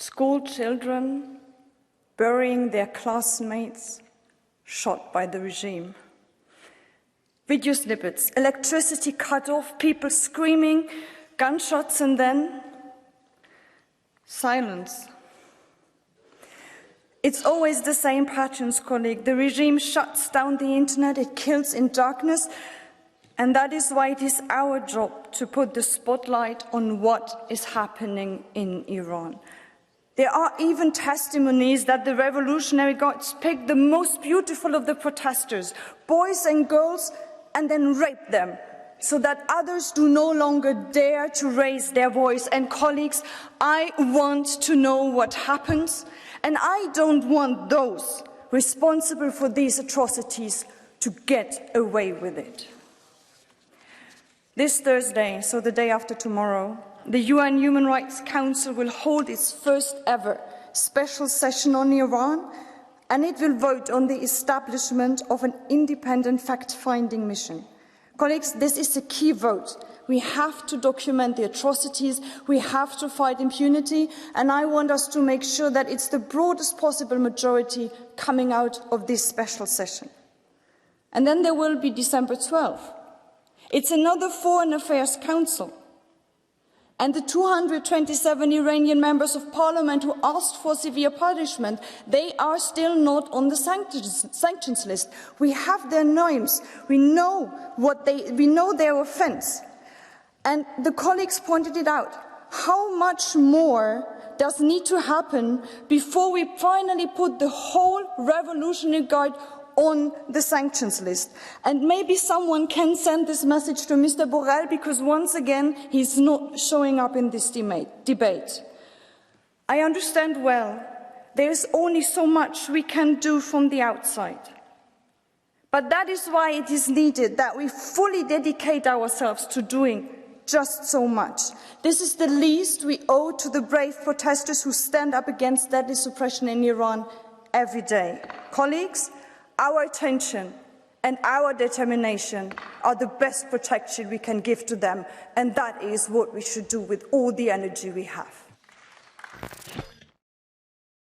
School children burying their classmates shot by the regime. Video snippets, electricity cut off, people screaming, gunshots, and then silence. It's always the same patterns, colleague. The regime shuts down the internet, it kills in darkness, and that is why it is our job to put the spotlight on what is happening in Iran. There are even testimonies that the revolutionary guards picked the most beautiful of the protesters, boys and girls, and then raped them, so that others do no longer dare to raise their voice. And colleagues, I want to know what happens, and I don't want those responsible for these atrocities to get away with it. This Thursday, so the day after tomorrow, the UN Human Rights Council will hold its first ever special session on Iran, and it will vote on the establishment of an independent fact-finding mission. Colleagues, this is a key vote. We have to document the atrocities, we have to fight impunity, and I want us to make sure that it's the broadest possible majority coming out of this special session. And then there will be December 12th. It's another Foreign Affairs Council. And the 227 Iranian members of parliament who asked for severe punishment, they are still not on the sanctions list. We have their names. We know their offence. And the colleagues pointed it out. How much more does need to happen before we finally put the whole Revolutionary Guard on the sanctions list? And maybe someone can send this message to Mr. Borrell, because once again he's not showing up in this debate. I understand well there is only so much we can do from the outside, but that is why it is needed that we fully dedicate ourselves to doing just so much. This is the least we owe to the brave protesters who stand up against deadly suppression in Iran every day. Colleagues, our attention and our determination are the best protection we can give to them, and that is what we should do with all the energy we have.